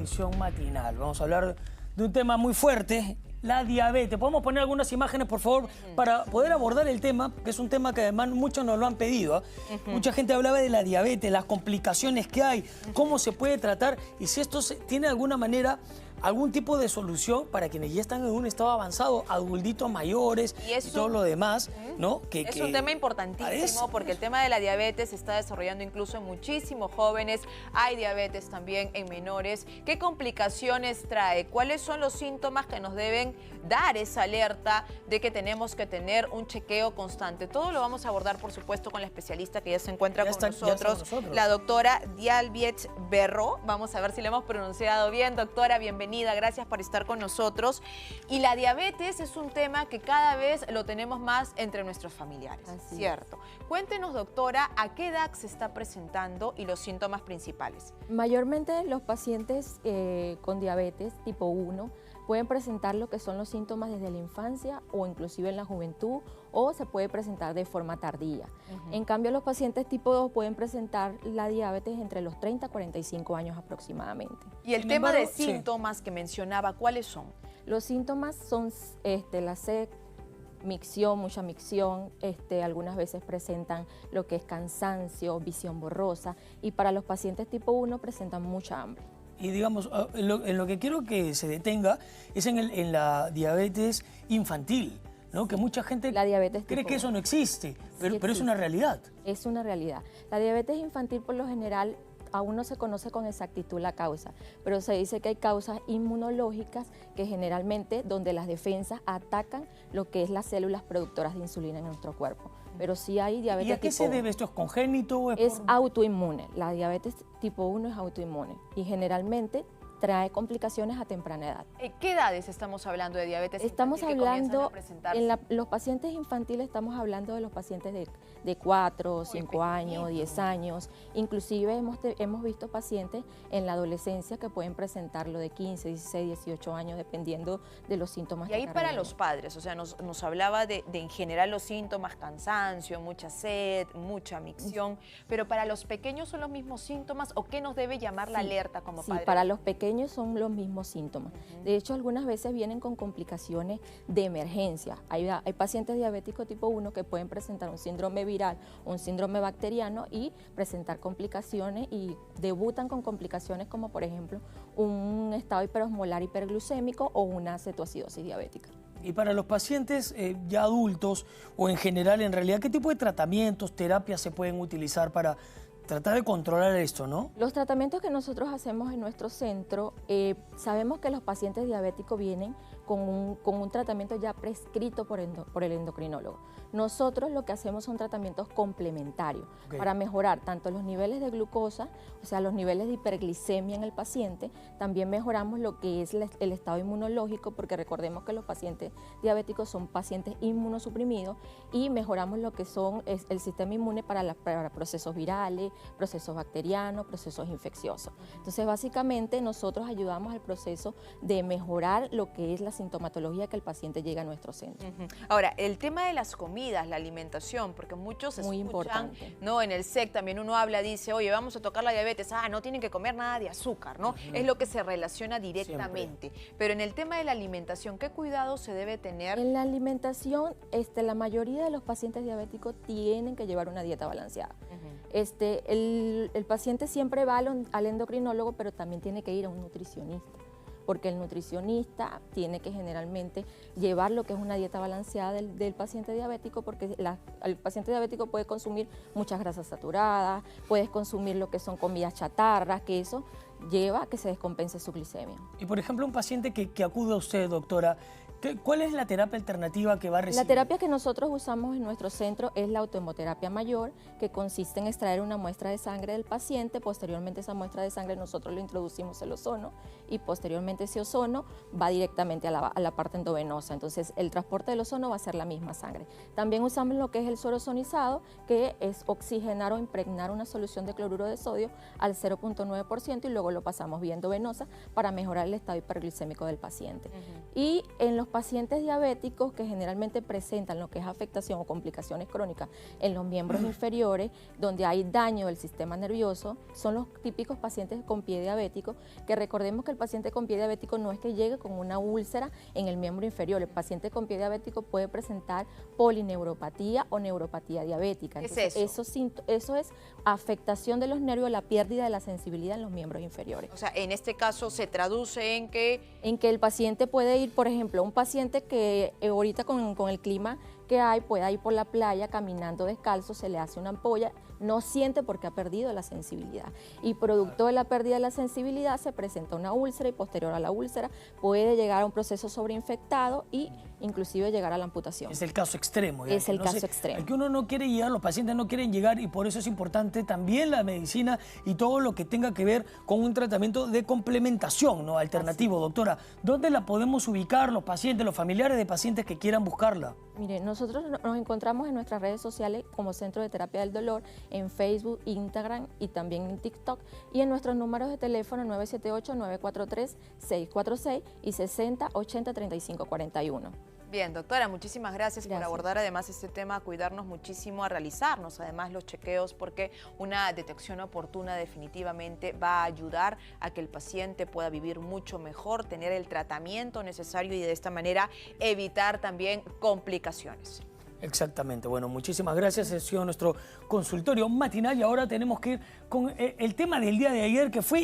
edición matinal. Vamos a hablar de un tema muy fuerte, la diabetes. ¿Podemos poner algunas imágenes, por favor, para poder abordar el tema? Que es un tema que además muchos nos lo han pedido. Mucha gente hablaba de la diabetes, las complicaciones que hay, cómo se puede tratar y si esto tiene de alguna manera algún tipo de solución para quienes ya están en un estado avanzado, adultos mayores y todo lo demás, ¿no? Es un tema importantísimo porque el tema de la diabetes se está desarrollando incluso en muchísimos jóvenes. Hay diabetes también en menores. ¿Qué complicaciones trae? ¿Cuáles son los síntomas que nos deben dar esa alerta de que tenemos que tener un chequeo constante? Todo lo vamos a abordar, por supuesto, con la especialista que ya se encuentra con nosotros, la doctora Dialbiet Berro. Vamos a ver si lo hemos pronunciado bien. Doctora, bienvenida. Gracias por estar con nosotros. Y la diabetes es un tema que cada vez lo tenemos más entre nuestros familiares, ¿cierto? Cuéntenos, doctora, ¿a qué edad se está presentando y los síntomas principales? Mayormente los pacientes con diabetes tipo 1 pueden presentar lo que son los síntomas desde la infancia o inclusive en la juventud, o se puede presentar de forma tardía. En cambio, los pacientes tipo 2 pueden presentar la diabetes entre los 30 a 45 años aproximadamente. Y el tema de síntomas que mencionaba, ¿cuáles son? Los síntomas son la sed, micción, mucha micción, algunas veces presentan lo que es cansancio, visión borrosa, y para los pacientes tipo 1 presentan mucha hambre. Y digamos, en lo que quiero que se detenga es en la diabetes infantil, ¿no? Que mucha gente cree que eso no existe, pero es una realidad. Es una realidad. La diabetes infantil por lo general aún no se conoce con exactitud la causa, pero se dice que hay causas inmunológicas que generalmente donde las defensas atacan lo que es las células productoras de insulina en nuestro cuerpo. Pero sí hay diabetes tipo 1. ¿Y a qué se debe esto? ¿Es congénito? Es autoinmune. La diabetes tipo 1 es autoinmune y generalmente trae complicaciones a temprana edad. ¿Qué edades estamos hablando de diabetes infantil? Estamos hablando, los pacientes infantiles estamos hablando de los pacientes de 4, 5 años, 10 años. Inclusive hemos visto pacientes en la adolescencia que pueden presentarlo de 15, 16, 18 años, dependiendo de los síntomas. Y ahí para los padres, o sea, nos hablaba de en general los síntomas, cansancio, mucha sed, mucha micción, pero para los pequeños son los mismos síntomas, ¿o qué nos debe llamar la alerta como padres? Sí, para los pequeños son los mismos síntomas. De hecho, algunas veces vienen con complicaciones de emergencia. Hay pacientes diabéticos tipo 1 que pueden presentar un síndrome viral, un síndrome bacteriano y presentar complicaciones y debutan con complicaciones como, por ejemplo, un estado hiperosmolar hiperglucémico o una cetoacidosis diabética. Y para los pacientes ya adultos o en general, en realidad, ¿qué tipo de tratamientos, terapias se pueden utilizar para tratar de controlar esto, no? Los tratamientos que nosotros hacemos en nuestro centro, sabemos que los pacientes diabéticos vienen con un tratamiento ya prescrito por el endocrinólogo. Nosotros lo que hacemos son tratamientos complementarios para mejorar tanto los niveles de glucosa, o sea, los niveles de hiperglicemia en el paciente, también mejoramos lo que es el estado inmunológico, porque recordemos que los pacientes diabéticos son pacientes inmunosuprimidos, y mejoramos lo que son el sistema inmune para procesos virales, procesos bacterianos, procesos infecciosos. Entonces, básicamente, nosotros ayudamos al proceso de mejorar lo que es la sintomatología que el paciente llega a nuestro centro. Ahora, el tema de las comidas, la alimentación, porque muchos muy escuchan, importante. ¿no? En el SEC también uno habla, dice, oye, vamos a tocar la diabetes, no tienen que comer nada de azúcar, ¿no? Es lo que se relaciona directamente. Pero en el tema de la alimentación, ¿qué cuidado se debe tener? En la alimentación, la mayoría de los pacientes diabéticos tienen que llevar una dieta balanceada. El paciente siempre va al endocrinólogo, pero también tiene que ir a un nutricionista, porque el nutricionista tiene que generalmente llevar lo que es una dieta balanceada del paciente diabético, porque el paciente diabético puede consumir muchas grasas saturadas, puede consumir lo que son comidas chatarras, que eso lleva a que se descompense su glicemia. Y por ejemplo, un paciente que acude a usted, doctora, ¿cuál es la terapia alternativa que va a recibir? La terapia que nosotros usamos en nuestro centro es la autohemoterapia mayor, que consiste en extraer una muestra de sangre del paciente. Posteriormente, esa muestra de sangre nosotros le introducimos el ozono, y posteriormente ese ozono va directamente a la parte endovenosa. Entonces, el transporte del ozono va a ser la misma sangre. También usamos lo que es el suero ozonizado, que es oxigenar o impregnar una solución de cloruro de sodio al 0.9% y luego lo pasamos vía endovenosa para mejorar el estado hiperglicémico del paciente. Y en los los pacientes diabéticos que generalmente presentan lo que es afectación o complicaciones crónicas en los miembros inferiores, donde hay daño del sistema nervioso, son los típicos pacientes con pie diabético, que recordemos que el paciente con pie diabético no es que llegue con una úlcera en el miembro inferior. El paciente con pie diabético puede presentar polineuropatía o neuropatía diabética. Entonces, ¿qué es eso? Eso es afectación de los nervios, la pérdida de la sensibilidad en los miembros inferiores. O sea, en este caso se traduce en que... En que el paciente puede ir, por ejemplo, un paciente que ahorita con el clima que hay, pueda ir por la playa caminando descalzo, se le hace una ampolla, no siente porque ha perdido la sensibilidad. Y producto de la pérdida de la sensibilidad se presenta una úlcera y posterior a la úlcera puede llegar a un proceso sobreinfectado y inclusive llegar a la amputación. Es el caso extremo. Es el caso extremo. Al que uno no quiere llegar, los pacientes no quieren llegar y por eso es importante también la medicina y todo lo que tenga que ver con un tratamiento de complementación, ¿no? Alternativo. Doctora, ¿dónde la podemos ubicar los pacientes, los familiares de pacientes que quieran buscarla? Mire, nosotros nos encontramos en nuestras redes sociales como Centro de Terapia del Dolor, en Facebook, Instagram y también en TikTok, y en nuestros números de teléfono 978-943-646 y 6080-3541. Bien, doctora, muchísimas gracias por abordar además este tema, a cuidarnos muchísimo, a realizarnos además los chequeos, porque una detección oportuna definitivamente va a ayudar a que el paciente pueda vivir mucho mejor, tener el tratamiento necesario y de esta manera evitar también complicaciones. Exactamente. Bueno, muchísimas gracias. Ese ha sido nuestro consultorio matinal y ahora tenemos que ir con el tema del día de ayer, que fue